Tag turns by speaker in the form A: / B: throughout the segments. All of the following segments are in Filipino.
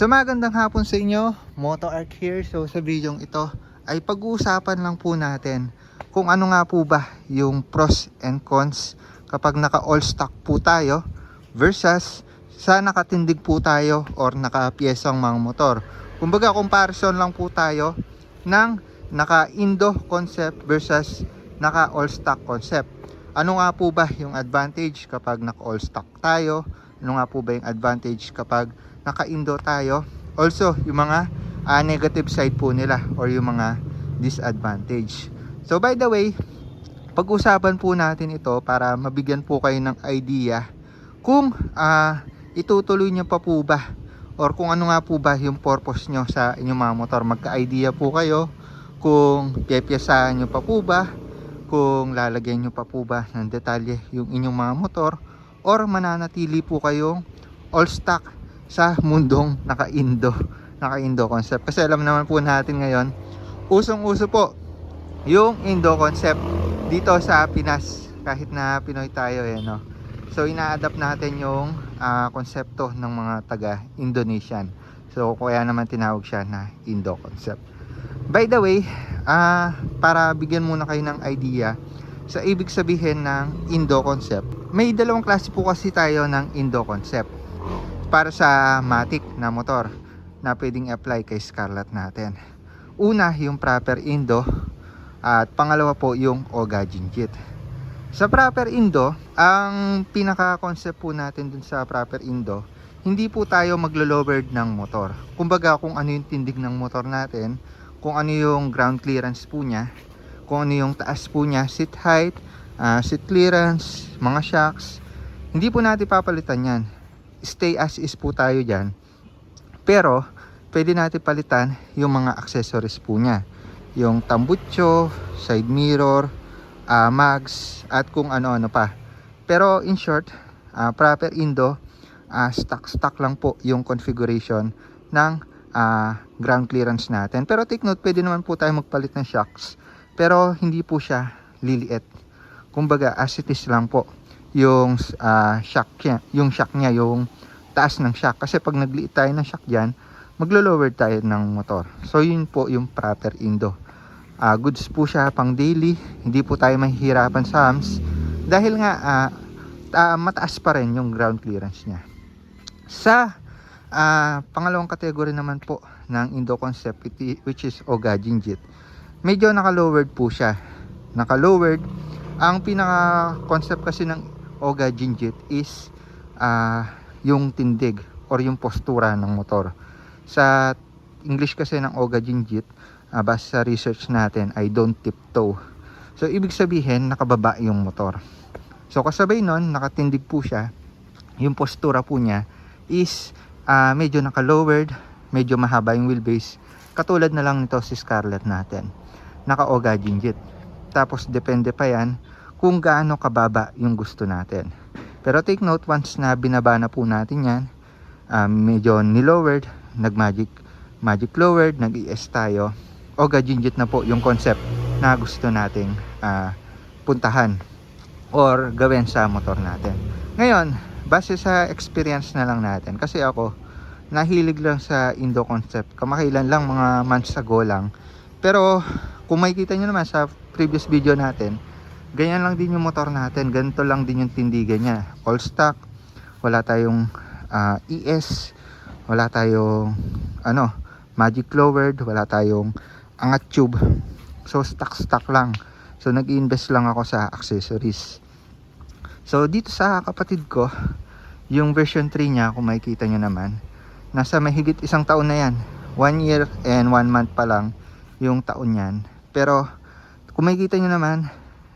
A: So magandang hapon sa inyo, Moto Arc here. So sa video ito ay pag-uusapan lang po natin kung ano nga po ba yung pros and cons kapag naka all stock po tayo versus sa nakatindig po tayo or naka-piyesang mga motor. Kumbaga comparison lang po tayo ng naka Indo concept versus naka all stock concept. Ano nga po ba yung advantage kapag naka all stock tayo? Ano nga po ba yung advantage kapag naka-Indo tayo? Also, yung mga negative side po nila or yung mga disadvantage. So by the way, pag-usapan po natin ito para mabigyan po kayo ng idea kung itutuloy nyo pa po ba or kung ano nga po ba yung purpose nyo sa inyong mga motor. Magka-idea po kayo kung piyapiyasahan nyo pa po ba, kung lalagyan nyo pa po ba ng detalye yung inyong mga motor, or mananatili po kayong all stock sa mundong naka-Indo concept. Kasi alam naman po natin ngayon, usong-uso po yung Indo concept dito sa Pinas, kahit na Pinoy tayo no? So ina-adapt natin yung konsepto ng mga taga Indonesian. So kaya naman tinawag siya na Indo concept. By the way, para bigyan muna kayo ng idea sa ibig sabihin ng Indo concept, may dalawang klase po kasi tayo ng Indo concept para sa matic na motor na pwedeng apply kay Scarlett natin. Una, yung proper Indo, at pangalawa po yung Oga Jinjit. Sa proper Indo, ang pinaka concept po natin dun sa proper Indo, hindi po tayo maglo-lowered ng motor. Kumbaga kung ano yung tindig ng motor natin, kung ano yung ground clearance po niya, kung ano yung taas po niya, seat height, seat clearance, mga shocks, hindi po natin papalitan yan. Stay as is po tayo dyan. Pero pwede natin palitan yung mga accessories po niya, yung tambucho, side mirror, mags, at kung ano-ano pa. Pero in short, proper Indo, stock lang po yung configuration ng ground clearance natin. Pero take note, pwede naman po tayo magpalit ng shocks, pero hindi po siya liliit. Kumbaga as it is lang po yung shock niya, yung taas ng shock. Kasi pag nagliit tayo ng shock dyan, maglo-lower tayo ng motor. So yun po yung proper Indo. Goods po siya pang daily, hindi po tayo mahihirapan sa hams dahil nga mataas pa rin yung ground clearance niya. Sa pangalawang category naman po ng Indo concept, which is Oga Jinjit, medyo naka-lowered po siya. Naka-lowered. Ang pinaka concept kasi ng Oga Jinjit is yung tindig or yung postura ng motor. Sa English kasi ng Oga Jinjit, base sa research natin, ay don't tiptoe. So ibig sabihin nakababa yung motor. So kasabay nun, nakatindig po siya. Yung postura po niya is medyo naka-lowered, medyo mahaba yung wheelbase. Katulad na lang nito si Scarlett natin, naka Oga Jinjit. Tapos depende pa yan kung gaano kababa yung gusto natin. Pero take note, once na binaba na po natin yan, medyo ni-lowered, magic lowered, nag-ES tayo, Oga Jinjit na po yung concept na gusto nating puntahan or gawin sa motor natin. Ngayon, base sa experience na lang natin, kasi ako nahilig lang sa Indo concept kamakailan lang, mga months ago lang. Pero kung makikita nyo naman sa previous video natin, ganyan lang din yung motor natin, ganito lang din yung tindigan niya, all stock, wala tayong ES, wala tayong magic lowered, wala tayong angat tube. So stock lang. So nag-invest lang ako sa accessories. So dito sa kapatid ko, yung version 3 niya, kung makikita nyo naman, nasa mahigit 1 taon na yan. 1 year and 1 month pa lang yung taon yan. Pero kung makikita nyo naman,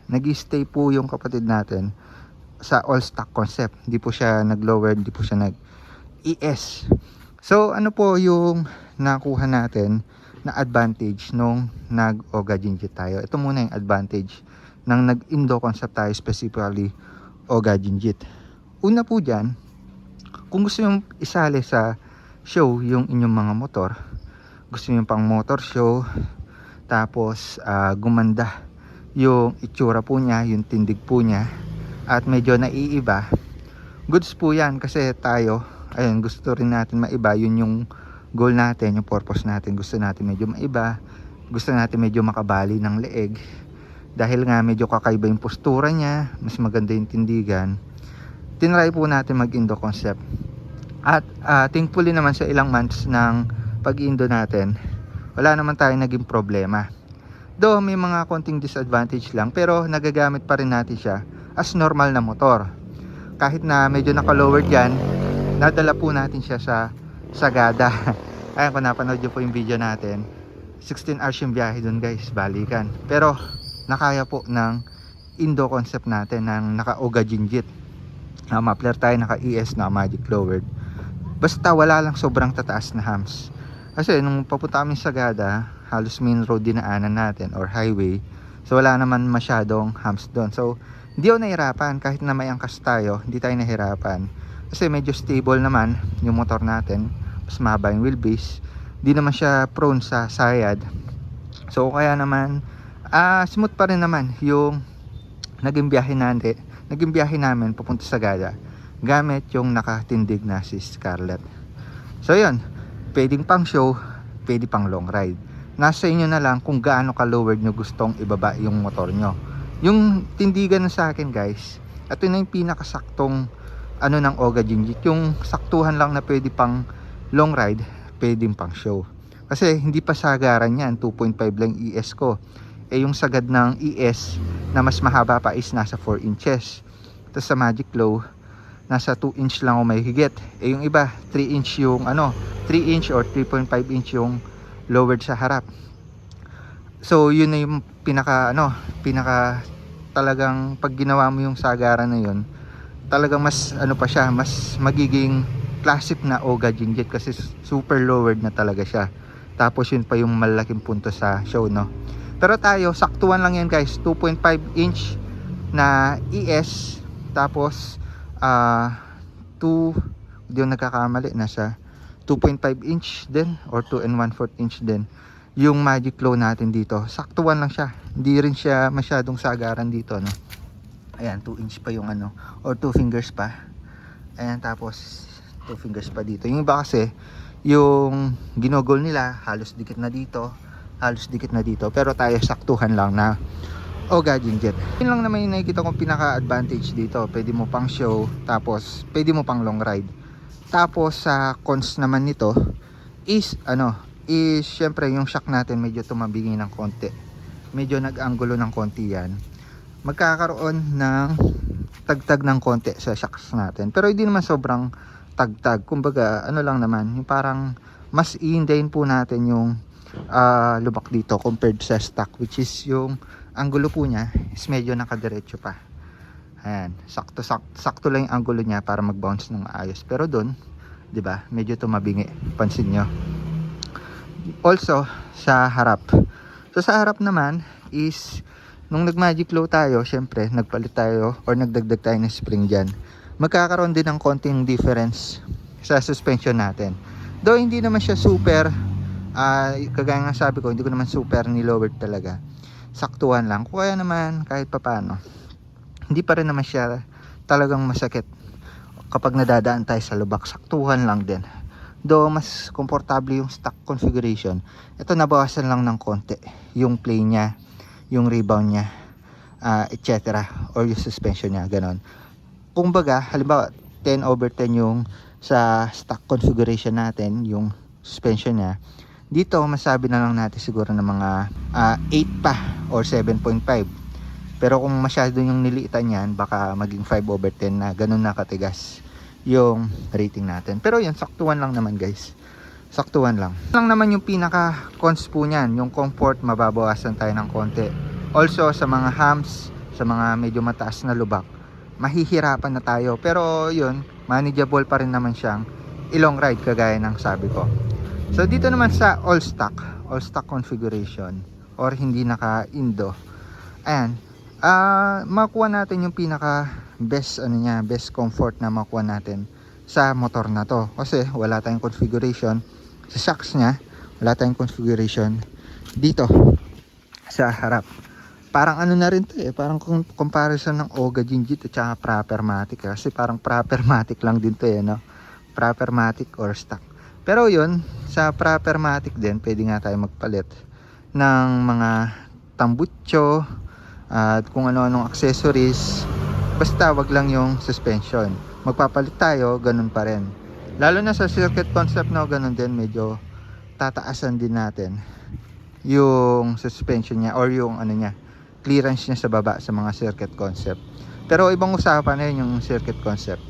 A: nag-stay po yung kapatid natin sa all stock concept. Hindi po siya nag-lower, hindi po siya nag-ES. So ano po yung nakuha natin na advantage nung nag-Oga Jinjit tayo? Ito muna yung advantage ng nag-Indo concept tayo, specifically Oga Jinjit. Una po dyan, kung gusto nyo isali sa show yung inyong mga motor, gusto nyo pang motor show, tapos gumanda yung itsura po niya, yung tindig po niya, at medyo naiiba, goods po yan. Kasi tayo, ayun, gusto rin natin maiba, yun yung goal natin, yung purpose natin, gusto natin medyo maiba, gusto natin medyo makabali ng leeg. Dahil nga medyo kakaiba yung postura niya, mas maganda yung tindigan, tinry po natin mag-Indo concept. At thankfully naman sa ilang months ng pag-Indo natin, wala naman tayong naging problema. Though may mga konting disadvantage lang, pero nagagamit pa rin natin siya as normal na motor. Kahit na medyo naka-lowered yan, nadala po natin siya sa Sagada. Ayan, kung napanood nyo po yung video natin, 16 hours yung biyahe dun guys, balikan. Pero nakaya po ng Indo concept natin, ng naka-Oga Jinjit. Muffler tayo, naka-ES, na Magic Lowered. Basta wala lang sobrang tataas na hams. Kasi nung papunta kami sa Sagada, halos main road dinaanan natin or highway. So wala naman masyadong hams doon. So hindi ako nahirapan, kahit na may angkas tayo, hindi tayo nahirapan. Kasi medyo stable naman yung motor natin. Mas mahaba yung wheelbase. Hindi naman siya prone sa sayad. So kaya naman smooth pa rin naman yung naging biyahe namin papunta sa Sagada gamit yung nakatindig na si Scarlett. So yun, pwedeng pang show, pwede pang long ride. Nasa inyo na lang kung gaano ka-lowered nyo gustong ibaba yung motor nyo. Yung tindigan na sa akin guys, ito na yung pinakasaktong ng Oga Jinjit. Yung saktuhan lang na pwede pang long ride, pwedeng pang show. Kasi hindi pa sagaran yan, 2.5 lang ES ko. Yung sagad ng ES na mas mahaba pa is nasa 4 inches. Tapos sa Magic Low, nasa 2 inch lang o may higit. Yung iba 3 inch yung 3 inch or 3.5 inch yung lowered sa harap. So yun na yung pinaka talagang pag ginawa mo yung sagaran na yun, talagang mas pa siya, mas magiging classic na Oga Jinjit kasi super lowered na talaga siya. Tapos yun pa yung malaking punto sa show, no. Pero tayo saktuhan lang yan guys, 2.5 inch na ES, tapos 2, hindi yung nagkakamali, nasa 2.5 inch din or 2 and 1/4 inch din yung Magic Low natin dito. Saktuhan lang siya, hindi rin siya masyadong sagaran dito, no. Ayan, 2 inch pa yung or 2 fingers pa. Ayan, tapos 2 fingers pa dito. Yung iba kasi yung ginogol nila halos dikit na dito, halos dikit na dito, pero tayo saktuhan lang na Oga Jinjit. Yun lang naman yung nakikita kong pinaka-advantage dito. Pwede mo pang show, tapos pwede mo pang long ride. Tapos sa cons naman nito is syempre yung shock natin medyo tumabingi ng konti. Medyo nag-anggulo ng konti yan. Magkakaroon ng tagtag ng konti sa shocks natin. Pero hindi naman sobrang tagtag. Kumbaga lang naman, yung parang mas i-hindayin po natin yung lubak dito compared sa stock, which is yung anggulo po niya is medyo nakadiretso pa. Ayan, sakto lang yung anggulo niya para mag-bounce ng maayos. Pero doon, 'di ba? Medyo tumabingi. Pansin nyo. Also sa harap. So sa harap naman is nung nag-Magic Low tayo, syempre nagpalit tayo or nagdagdag tayo ng spring diyan. Magkakaroon din ng konting difference sa suspension natin. Though hindi naman siya super kagaya nga sabi ko, hindi ko naman super ni-lowered talaga. Saktuhan lang. Kaya naman kahit papano, hindi pa rin naman siya talagang masakit kapag nadadaan tayo sa lubak. Saktuhan lang din. Though mas komportable yung stock configuration, ito nabawasan lang ng konti yung play niya, yung rebound niya, etc. or yung suspension niya, ganon. Kumbaga, halimbawa 10/10 yung sa stock configuration natin, yung suspension niya. Dito masabi na lang natin siguro ng mga 8 pa or 7.5. Pero kung masyado yung niliitan yan, baka maging 5/10 na, ganun na katigas yung rating natin. Pero yun, saktuhan lang naman guys. Saktuhan lang. Lang naman yung pinaka cons po niyan, yung comfort, mababawasan tayo ng konti. Also sa mga humps, sa mga medyo mataas na lubak, mahihirapan na tayo. Pero yun, manageable pa rin naman siyang i-long ride kagaya ng sabi ko. So dito naman sa all stock configuration or hindi naka-Indo, ayan, makuha natin yung pinaka best best comfort na makuha natin sa motor na to. Kasi wala tayong configuration sa shocks niya, wala tayong configuration dito sa harap. Parang na rin to parang comparison ng Oga Jinjit at saka Propermatic, kasi parang Propermatic lang din to no? Propermatic or stock. Pero yun, sa proper matic din, pwede nga tayo magpalit ng mga tambutso at kung ano-anong accessories. Basta wag lang yung suspension. Magpapalit tayo, ganun pa rin. Lalo na sa circuit concept, no, ganun din, medyo tataasan din natin yung suspension niya or yung ano niya, clearance niya sa baba sa mga circuit concept. Pero ibang usapan na yun yung circuit concept.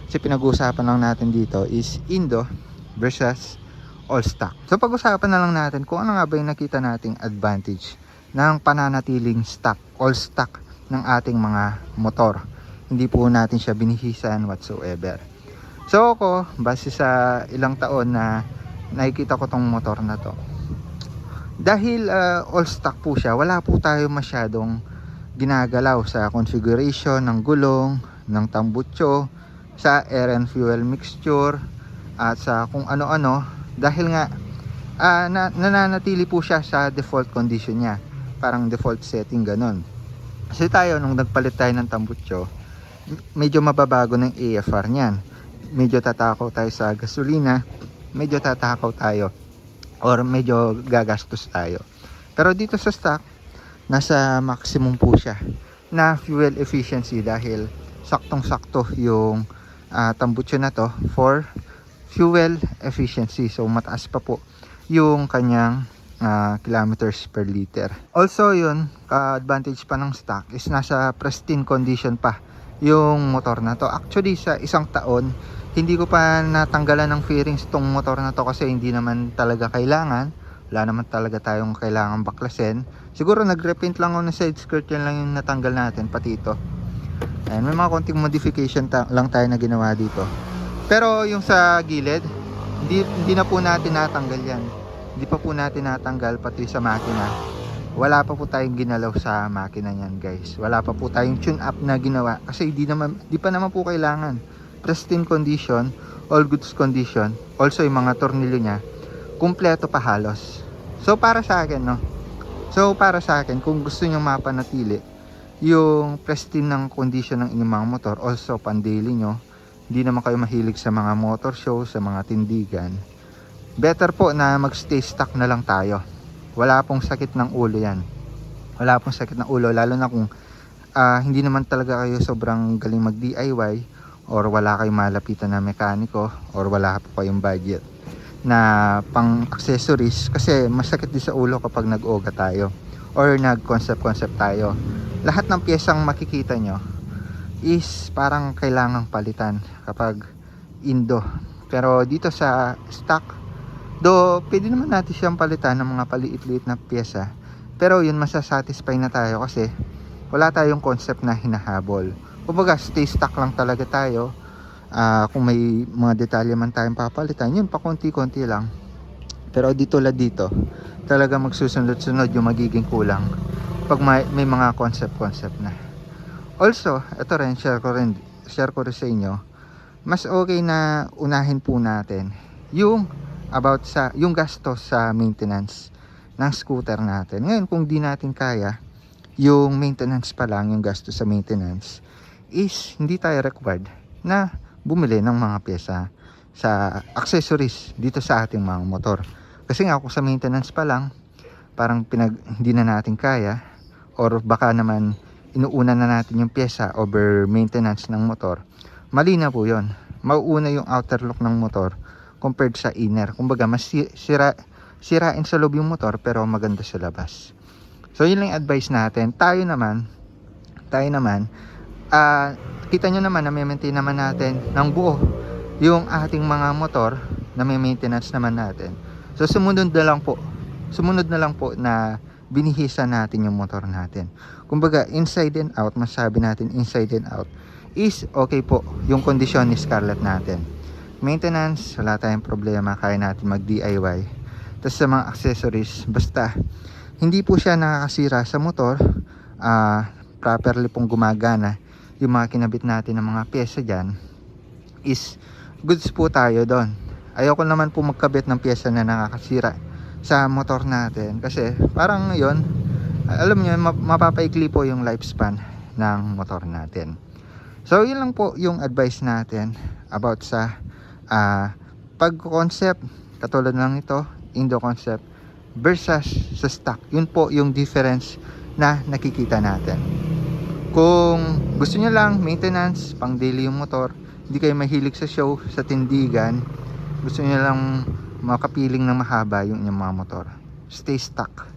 A: Kasi pinag-uusapan lang natin dito is Indo versus all stock. So pag-usapan na lang natin kung ano nga ba yung nakita nating advantage ng pananatiling stock, all stock ng ating mga motor. Hindi po natin siya binihisan whatsoever. So ako, base sa ilang taon na nakikita ko tong motor na to, dahil all stock po siya, wala po tayo masyadong ginagalaw sa configuration ng gulong, ng tambutso, sa air and fuel mixture, at sa kung ano-ano, dahil nga nananatili po siya sa default condition niya, parang default setting ganun. Kasi tayo nung nagpalit tayo ng tambutso, medyo mababago ng AFR niyan, medyo tatakaw tayo sa gasolina, medyo tatakaw tayo or medyo gagastos tayo. Pero dito sa stock, nasa maximum po siya na fuel efficiency dahil saktong-sakto yung tambutso na to for fuel efficiency. So mataas pa po yung kanyang kilometers per liter. Also yun, ka-advantage pa ng stock is nasa pristine condition pa yung motor na to. Actually sa isang taon, hindi ko pa natanggalan ng fairings tong motor na to kasi hindi naman talaga kailangan. Wala naman talaga tayong kailangan baklasin. Siguro nag-repaint lang ako ng side skirt, yan lang yung natanggal natin, pati ito. Ayan, may mga konting modification lang tayo na ginawa dito. Pero yung sa gilid, hindi na po natin natanggal yan. Hindi pa po natin natanggal pati sa makina. Wala pa po tayong ginalaw sa makina niyan, guys. Wala pa po tayong tune up na ginawa kasi di pa naman po kailangan. Pristine condition, all goods condition. Also yung mga tornilyo niya, kumpleto pa halos. So para sa akin, no. So para sa akin, kung gusto niyo mapanatili yung pristine ng condition ng inyong mga motor, also pan daily nyo, hindi naman kayo mahilig sa mga motor show, sa mga tindigan, better po na magstay stock na lang tayo. Wala pong sakit ng ulo yan. Wala pong sakit ng ulo, lalo na kung hindi naman talaga kayo sobrang galing mag DIY or wala kayong malapitan na mekaniko or wala po kayong budget na pang accessories, kasi masakit din sa ulo kapag nag-oga tayo or nag-concept tayo. Lahat ng piyesang makikita nyo is parang kailangang palitan kapag Indo. Pero dito sa stock, pwede naman natin siyang palitan ng mga paliit-liit na piyesa. Pero yun, masasatisfy na tayo kasi wala tayong concept na hinahabol. Kumbaga, stay stock lang talaga tayo. Kung may mga detalye man tayong papalitan, yun pa konti-konti lang. Pero dito talaga magsusunod-sunod yung magiging kulang pag may mga concept na. Also, ito rin, share ko rin sa inyo, mas okay na unahin po natin yung about sa yung gastos sa maintenance ng scooter natin. Ngayon, kung di natin kaya yung maintenance pa lang, yung gastos sa maintenance, is hindi tayo required na bumili ng mga pyesa sa accessories dito sa ating mga motor. Kasi nga kung sa maintenance pa lang, parang hindi na natin kaya, or baka naman inuuna na natin yung pyesa over maintenance ng motor, mali na po yun. Mauuna yung outer look ng motor compared sa inner. Kumbaga mas sirain sa loob yung motor pero maganda sa labas. So yun lang yung advice natin. Tayo naman kita nyo naman na may maintain naman natin ng buo yung ating mga motor na may maintenance naman natin. So sumunod na lang po na binihisan natin yung motor natin. Kumbaga inside and out, masabi natin inside and out is okay po yung kondisyon ni Scarlett natin. Maintenance, wala tayong problema, kaya natin mag DIY. Tapos sa mga accessories, basta hindi po siya nakakasira sa motor, properly pong gumagana yung mga kinabit natin ng mga pyesa dyan, is goods po tayo doon. Ayoko naman po magkabit ng pyesa na nakakasira sa motor natin kasi parang yon, alam nyo, mapapaikli po yung lifespan ng motor natin. So yun lang po yung advice natin about sa pag-concept, Katulad lang ito, Indo concept versus sa stock. Yun po yung difference na nakikita natin. Kung gusto nyo lang maintenance, pang daily yung motor, hindi kayo mahilig sa show, sa tindigan, gusto nyo lang makapiling ng mahaba yung inyong mga motor, stay stock.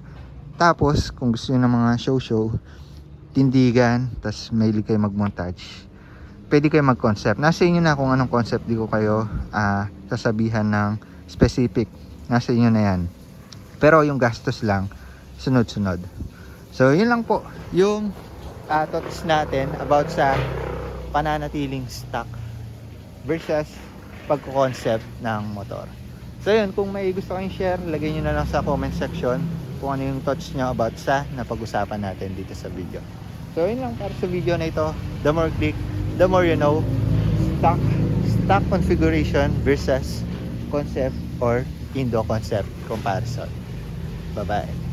A: Tapos kung gusto nyo ng mga show, tindigan, tas mahilig kayo mag-montage, pwede kayo mag-concept. Nasa inyo na kung anong concept, di ko kayo sasabihan ng specific. Nasa inyo na yan. Pero yung gastos lang, sunod-sunod. So, yun lang po yung thoughts natin about sa pananatiling stock versus pagko-concept ng motor. So, yun. Kung may gusto kayong share, lagay nyo na lang sa comment section kung ano yung thoughts nyo about sa napag-usapan natin dito sa video. So, yun lang para sa video na ito. The more click, the more you know. Stock configuration versus concept or Indo concept comparison. Bye bye.